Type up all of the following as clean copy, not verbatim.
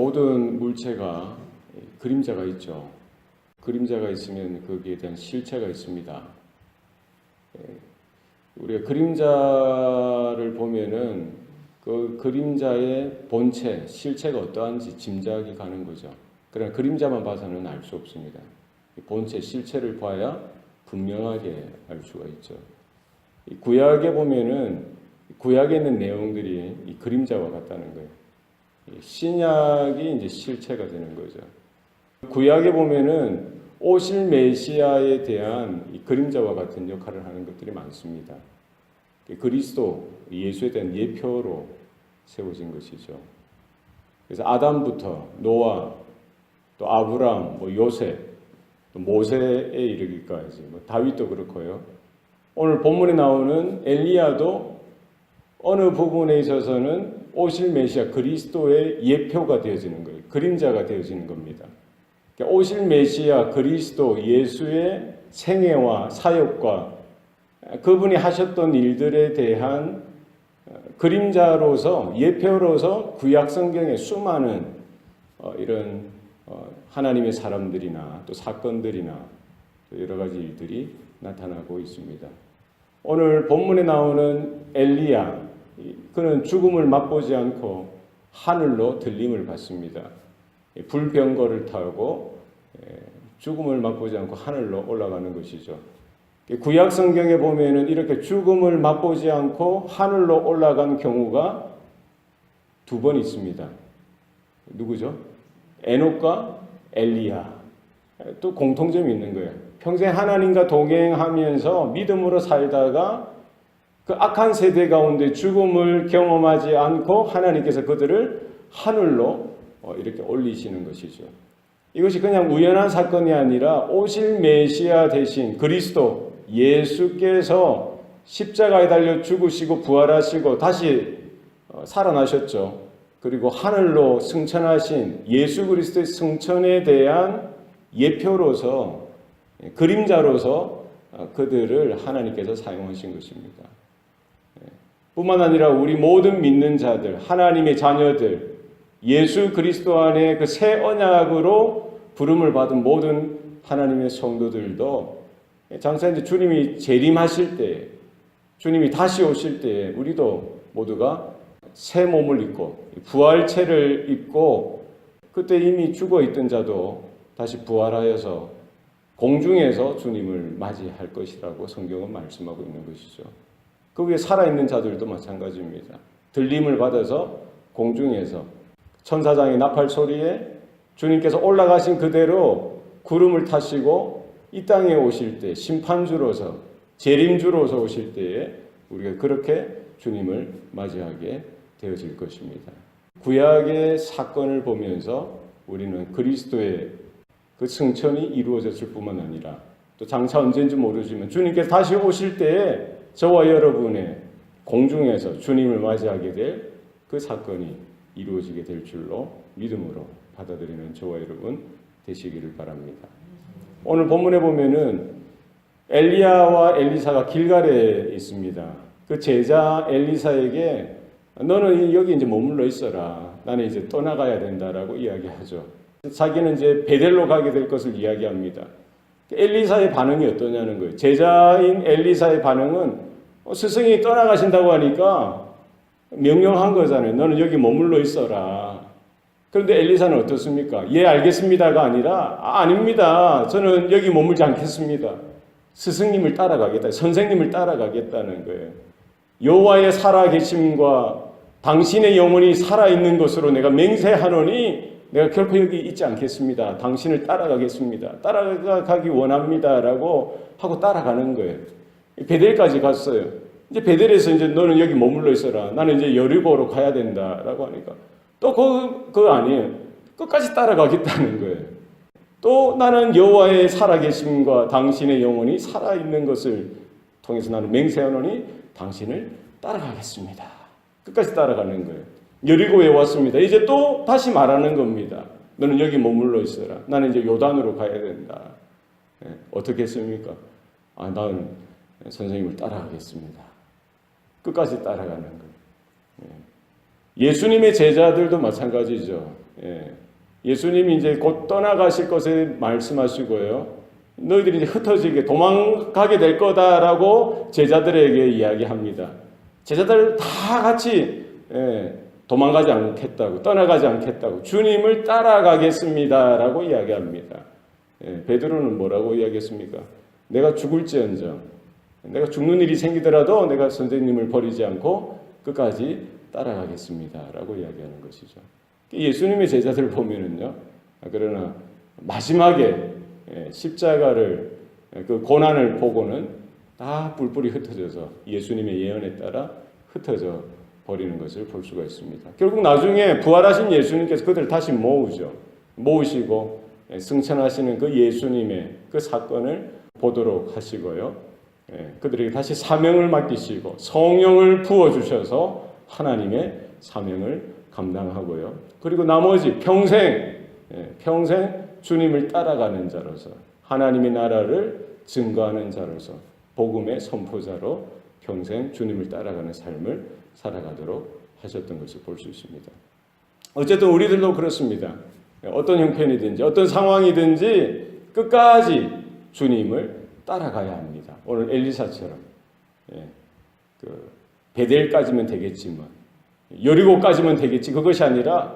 모든 물체가 그림자가 있죠. 그림자가 있으면 거기에 대한 실체가 있습니다. 우리가 그림자를 보면은 그 그림자의 본체, 실체가 어떠한지 짐작이 가는 거죠. 그러나 그림자만 봐서는 알 수 없습니다. 본체, 실체를 봐야 분명하게 알 수가 있죠. 구약에 보면은 구약에 있는 내용들이 이 그림자와 같다는 거예요. 신약이 이제 실체가 되는 거죠. 구약에 보면은 오실 메시아에 대한 이 그림자와 같은 역할을 하는 것들이 많습니다. 그리스도, 예수에 대한 예표로 세워진 것이죠. 그래서 아담부터 노아, 또 아브람, 요셉, 또 모세에 이르기까지, 다윗도 그렇고요. 오늘 본문에 나오는 엘리야도 어느 부분에 있어서는 오실 메시아 그리스도의 예표가 되어지는 거예요. 그림자가 되어지는 겁니다. 오실 메시아 그리스도 예수의 생애와 사역과 그분이 하셨던 일들에 대한 그림자로서 예표로서 구약 성경의 수많은 이런 하나님의 사람들이나 또 사건들이나 또 여러 가지 일들이 나타나고 있습니다. 오늘 본문에 나오는 엘리야, 그는 죽음을 맛보지 않고 하늘로 들림을 받습니다. 불병거를 타고 죽음을 맛보지 않고 하늘로 올라가는 것이죠. 구약 성경에 보면은 이렇게 죽음을 맛보지 않고 하늘로 올라간 경우가 두 번 있습니다. 누구죠? 에녹과 엘리야. 또 공통점이 있는 거예요. 평생 하나님과 동행하면서 믿음으로 살다가 그 악한 세대 가운데 죽음을 경험하지 않고 하나님께서 그들을 하늘로 이렇게 올리시는 것이죠. 이것이 그냥 우연한 사건이 아니라 오실 메시아 대신 그리스도 예수께서 십자가에 달려 죽으시고 부활하시고 다시 살아나셨죠. 그리고 하늘로 승천하신 예수 그리스도의 승천에 대한 예표로서 그림자로서 그들을 하나님께서 사용하신 것입니다. 뿐만 아니라 우리 모든 믿는 자들, 하나님의 자녀들, 예수 그리스도 안에 그 새 언약으로 부름을 받은 모든 하나님의 성도들도 장차 이제 주님이 재림하실 때, 주님이 다시 오실 때 우리도 모두가 새 몸을 입고 부활체를 입고 그때 이미 죽어 있던 자도 다시 부활하여서 공중에서 주님을 맞이할 것이라고 성경은 말씀하고 있는 것이죠. 그 위에 살아있는 자들도 마찬가지입니다. 들림을 받아서 공중에서 천사장의 나팔 소리에 주님께서 올라가신 그대로 구름을 타시고 이 땅에 오실 때 심판주로서 재림주로서 오실 때에 우리가 그렇게 주님을 맞이하게 되어질 것입니다. 구약의 사건을 보면서 우리는 그리스도의 그 승천이 이루어졌을 뿐만 아니라 또 장차 언제인지 모르지만 주님께서 다시 오실 때에 저와 여러분의 공중에서 주님을 맞이하게 될 그 사건이 이루어지게 될 줄로 믿음으로 받아들이는 저와 여러분 되시기를 바랍니다. 오늘 본문에 보면은 엘리야와 엘리사가 길갈에 있습니다. 그 제자 엘리사에게 너는 여기 이제 머물러 있어라. 나는 이제 떠나가야 된다라고 이야기하죠. 자기는 이제 베델로 가게 될 것을 이야기합니다. 엘리사의 반응이 어떠냐는 거예요. 제자인 엘리사의 반응은 스승이 떠나가신다고 하니까 명령한 거잖아요. 너는 여기 머물러 있어라. 그런데 엘리사는 어떻습니까? 예, 알겠습니다가 아니라 아닙니다. 저는 여기 머물지 않겠습니다. 스승님을 따라가겠다. 선생님을 따라가겠다는 거예요. 여호와의 살아계심과 당신의 영혼이 살아있는 것으로 내가 맹세하노니 내가 결코 여기 있지 않겠습니다. 당신을 따라가겠습니다. 따라가기 원합니다라고 하고 따라가는 거예요. 베델까지 갔어요. 이제 베델에서 이제 너는 여기 머물러 있어라. 나는 이제 여리고로 가야 된다라고 하니까 또 그거 아니에요. 끝까지 따라가겠다는 거예요. 또 나는 여호와의 살아계심과 당신의 영혼이 살아있는 것을 통해서 나는 맹세하노니 당신을 따라가겠습니다. 끝까지 따라가는 거예요. 여리고에 왔습니다. 이제 또 다시 말하는 겁니다. 너는 여기 머물러 있어라. 나는 이제 요단으로 가야 된다. 어떻게 했습니까? 나는 선생님을 따라가겠습니다. 끝까지 따라가는 거예요. 예수님의 제자들도 마찬가지죠. 예수님이 이제 곧 떠나가실 것을 말씀하시고요. 너희들이 이제 흩어지게 도망가게 될 거다라고 제자들에게 이야기합니다. 제자들 다 같이 도망가지 않겠다고, 떠나가지 않겠다고, 주님을 따라가겠습니다라고 이야기합니다. 베드로는 뭐라고 이야기했습니까? 내가 죽을지언정, 내가 죽는 일이 생기더라도 내가 선생님을 버리지 않고 끝까지 따라가겠습니다라고 이야기하는 것이죠. 예수님의 제자들 보면은요, 그러나 마지막에 십자가를 그 고난을 보고는 다 뿔뿔이 흩어져서 예수님의 예언에 따라 흩어져 버리는 것을 볼 수가 있습니다. 결국 나중에 부활하신 예수님께서 그들을 다시 모으시고 승천하시는 그 예수님의 그 사건을 보도록 하시고요. 그들에게 다시 사명을 맡기시고 성령을 부어주셔서 하나님의 사명을 감당하고요. 그리고 나머지 평생 주님을 따라가는 자로서 하나님의 나라를 증거하는 자로서 복음의 선포자로 평생 주님을 따라가는 삶을 살아가도록 하셨던 것을 볼 수 있습니다. 어쨌든 우리들도 그렇습니다. 어떤 형편이든지 어떤 상황이든지 끝까지 주님을 따라가야 합니다. 오늘 엘리사처럼 베델까지면 되겠지만 여리고까지면 되겠지 그것이 아니라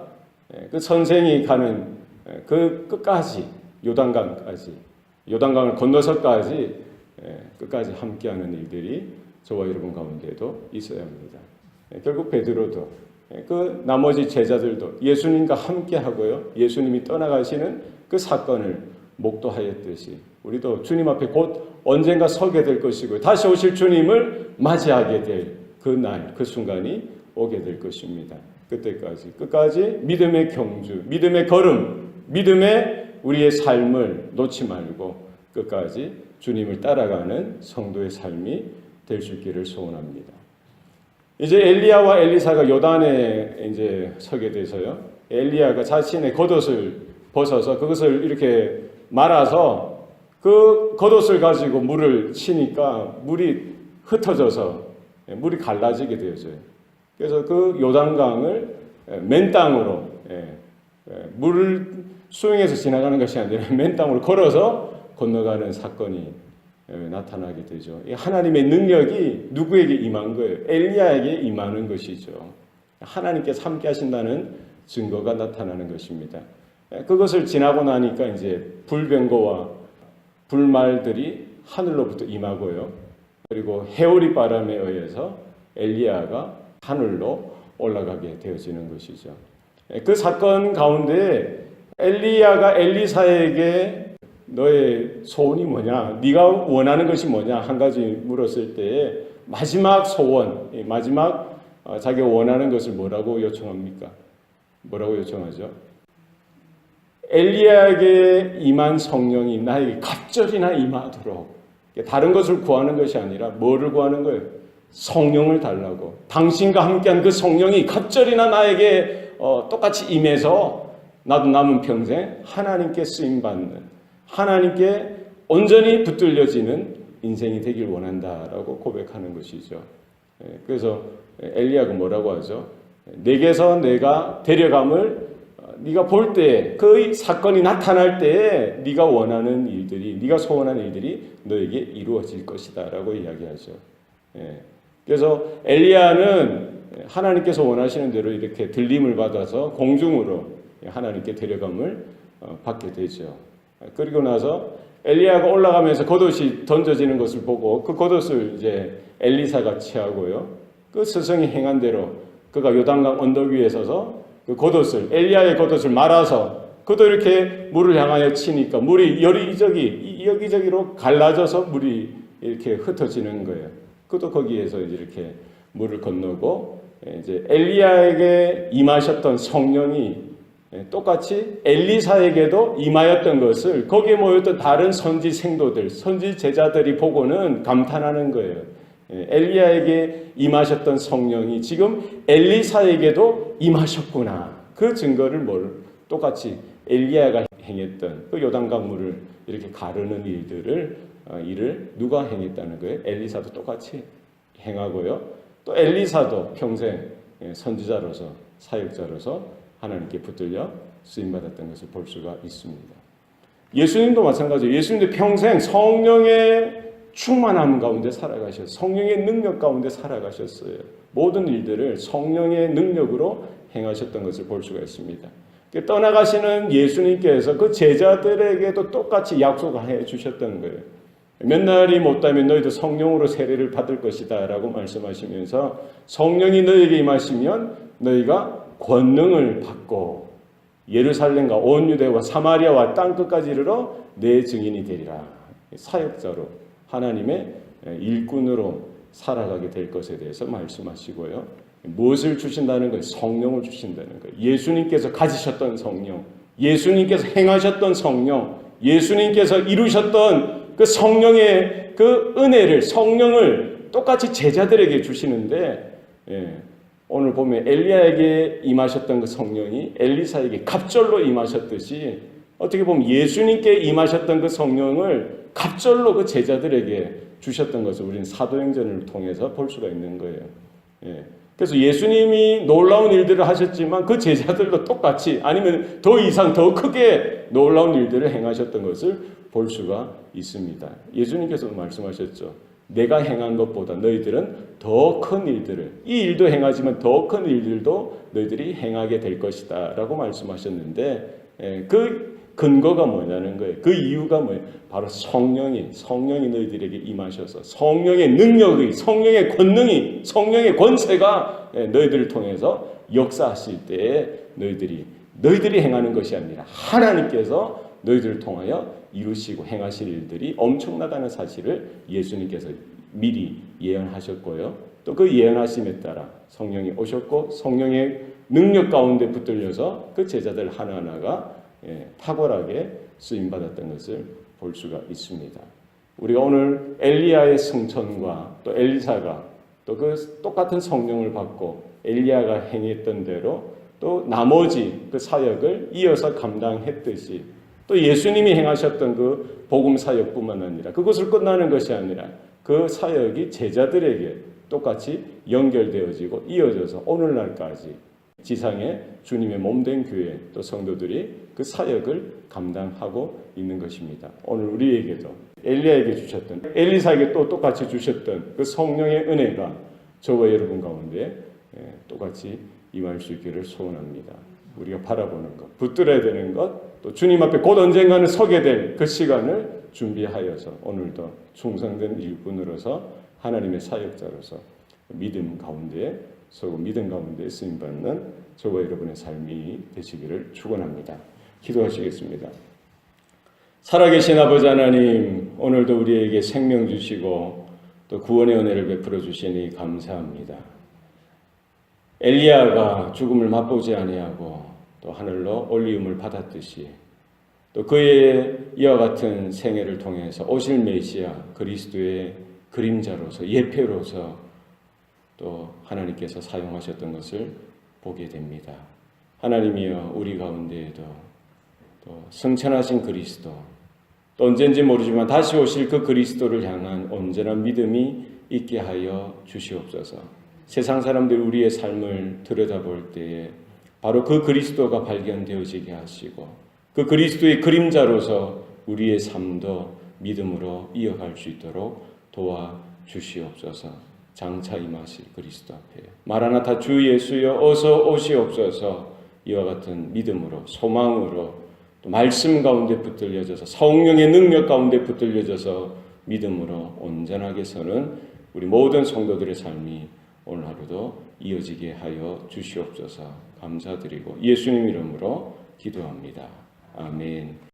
그 선생이 가는 그 끝까지 요단강을 건너서까지 끝까지 함께하는 일들이 저와 여러분 가운데도 있어야 합니다. 결국 베드로도 그 나머지 제자들도 예수님과 함께하고요. 예수님이 떠나가시는 그 사건을 목도하였듯이 우리도 주님 앞에 곧 언젠가 서게 될 것이고 다시 오실 주님을 맞이하게 될 그 날, 그 순간이 오게 될 것입니다. 그때까지 끝까지 믿음의 경주, 믿음의 걸음, 믿음의 우리의 삶을 놓지 말고 끝까지 주님을 따라가는 성도의 삶이 될 수 있기를 소원합니다. 이제 엘리야와 엘리사가 요단에 이제 서게 돼서요. 엘리야가 자신의 겉옷을 벗어서 그것을 이렇게 말아서 그 겉옷을 가지고 물을 치니까 물이 흩어져서 물이 갈라지게 되어져요. 그래서 그 요단강을 맨 땅으로 물을 수영해서 지나가는 것이 아니라 맨 땅으로 걸어서 건너가는 사건이 나타나게 되죠. 하나님의 능력이 누구에게 임한 거예요? 엘리야에게 임하는 것이죠. 하나님께서 함께 하신다는 증거가 나타나는 것입니다. 그것을 지나고 나니까 이제 불병거와 불말들이 하늘로부터 임하고요. 그리고 해오리 바람에 의해서 엘리야가 하늘로 올라가게 되어지는 것이죠. 그 사건 가운데 엘리야가 엘리사에게 너의 소원이 뭐냐? 네가 원하는 것이 뭐냐? 한 가지 물었을 때에 마지막 소원, 마지막 자기가 원하는 것을 뭐라고 요청합니까? 뭐라고 요청하죠? 엘리야에게 임한 성령이 나에게 갑절이나 임하도록. 다른 것을 구하는 것이 아니라 뭐를 구하는 거예요? 성령을 달라고. 당신과 함께한 그 성령이 갑절이나 나에게 똑같이 임해서 나도 남은 평생 하나님께 쓰임받는, 하나님께 온전히 붙들려지는 인생이 되길 원한다라고 고백하는 것이죠. 그래서 엘리야가 뭐라고 하죠? 내게서 내가 데려감을 네가 볼 때, 그 사건이 나타날 때에 네가 원하는 일들이, 네가 소원하는 일들이 너에게 이루어질 것이다 라고 이야기하죠. 그래서 엘리야는 하나님께서 원하시는 대로 이렇게 들림을 받아서 공중으로 하나님께 데려감을 받게 되죠. 그리고 나서 엘리야가 올라가면서 겉옷이 던져지는 것을 보고 그 겉옷을 이제 엘리사가 취하고요. 그 스승이 행한 대로 그가 요단강 언덕 위에 서서 그 겉옷을, 엘리야의 겉옷을 말아서 그도 이렇게 물을 향하여 치니까 물이 여기저기로 갈라져서 물이 이렇게 흩어지는 거예요. 그도 거기에서 이렇게 물을 건너고 이제 엘리야에게 임하셨던 성령이 똑같이 엘리사에게도 임하였던 것을 거기에 모였던 다른 선지 생도들, 선지 제자들이 보고는 감탄하는 거예요. 엘리야에게 임하셨던 성령이 지금 엘리사에게도 임하셨구나. 그 증거를 똑같이 엘리야가 행했던 그 요단강 물을 이렇게 가르는 일을 누가 행했다는 거예요? 엘리사도 똑같이 행하고요. 또 엘리사도 평생 선지자로서 사역자로서 하나님께 붙들려 쓰임받았던 것을 볼 수가 있습니다. 예수님도 마찬가지예요. 예수님도 평생 성령의 충만함 가운데 살아가셨어요. 성령의 능력 가운데 살아가셨어요. 모든 일들을 성령의 능력으로 행하셨던 것을 볼 수가 있습니다. 떠나가시는 예수님께서 그 제자들에게도 똑같이 약속해 주셨던 거예요. 몇 날이 못하면 너희도 성령으로 세례를 받을 것이다 라고 말씀하시면서 성령이 너희에게 임하시면 너희가 권능을 받고 예루살렘과 온 유대와 사마리아와 땅끝까지 이르러 내 증인이 되리라. 사역자로 하나님의 일꾼으로 살아가게 될 것에 대해서 말씀하시고요. 무엇을 주신다는 거예요? 성령을 주신다는 거예요. 예수님께서 가지셨던 성령, 예수님께서 행하셨던 성령, 예수님께서 이루셨던 그 성령의 그 은혜를, 성령을 똑같이 제자들에게 주시는데, 오늘 보면 엘리야에게 임하셨던 그 성령이 엘리사에게 갑절로 임하셨듯이 어떻게 보면 예수님께 임하셨던 그 성령을 갑절로 그 제자들에게 주셨던 것을 우리는 사도행전을 통해서 볼 수가 있는 거예요. 그래서 예수님이 놀라운 일들을 하셨지만 그 제자들도 똑같이 아니면 더 이상 더 크게 놀라운 일들을 행하셨던 것을 볼 수가 있습니다. 예수님께서도 말씀하셨죠. 내가 행한 것보다 너희들은 더 큰 일들을, 이 일도 행하지만 더 큰 일들도 너희들이 행하게 될 것이다 라고 말씀하셨는데, 그 근거가 뭐냐는 거예요. 그 이유가 뭐예요? 바로 성령이 너희들에게 임하셔서 성령의 능력이, 성령의 권능이, 성령의 권세가 너희들을 통해서 역사하실 때에 너희들이 행하는 것이 아니라 하나님께서 너희들을 통하여 이루시고 행하실 일들이 엄청나다는 사실을 예수님께서 미리 예언하셨고요. 또 그 예언하심에 따라 성령이 오셨고 성령의 능력 가운데 붙들려서 그 제자들 하나하나가 탁월하게 쓰임받았던 것을 볼 수가 있습니다. 우리가 오늘 엘리야의 승천과 또 엘리사가 또 그 똑같은 성령을 받고 엘리야가 행했던 대로 또 나머지 그 사역을 이어서 감당했듯이 또 예수님이 행하셨던 그 복음 사역뿐만 아니라 그것을 끝나는 것이 아니라 그 사역이 제자들에게 똑같이 연결되어지고 이어져서 오늘날까지 지상에 주님의 몸된 교회 또 성도들이 그 사역을 감당하고 있는 것입니다. 오늘 우리에게도 엘리야에게 주셨던 엘리사에게 또 똑같이 주셨던 그 성령의 은혜가 저와 여러분 가운데 똑같이 임할 수 있기를 소원합니다. 우리가 바라보는 것, 붙들어야 되는 것, 또 주님 앞에 곧 언젠가는 서게 될 그 시간을 준비하여서 오늘도 충성된 일꾼으로서 하나님의 사역자로서 믿음 가운데 서고 믿음 가운데 쓰임받는 저와 여러분의 삶이 되시기를 축원합니다. 기도하시겠습니다. 살아계신 아버지 하나님, 오늘도 우리에게 생명 주시고 또 구원의 은혜를 베풀어 주시니 감사합니다. 엘리야가 죽음을 맛보지 아니하고 또 하늘로 올리움을 받았듯이 또 그의 이와 같은 생애를 통해서 오실 메시아 그리스도의 그림자로서 예표로서 또 하나님께서 사용하셨던 것을 보게 됩니다. 하나님이여 우리 가운데에도 또 승천하신 그리스도 또 언젠지 모르지만 다시 오실 그 그리스도를 향한 온전한 믿음이 있게 하여 주시옵소서. 세상 사람들이 우리의 삶을 들여다볼 때에 바로 그 그리스도가 발견되어지게 하시고 그 그리스도의 그림자로서 우리의 삶도 믿음으로 이어갈 수 있도록 도와주시옵소서. 장차 임하실 그리스도 앞에 마라나타 주 예수여 어서 오시옵소서. 이와 같은 믿음으로 소망으로 또 말씀 가운데 붙들려져서 성령의 능력 가운데 붙들려져서 믿음으로 온전하게 서는 우리 모든 성도들의 삶이 오늘 하루도 이어지게 하여 주시옵소서. 감사드리고 예수님 이름으로 기도합니다. 아멘.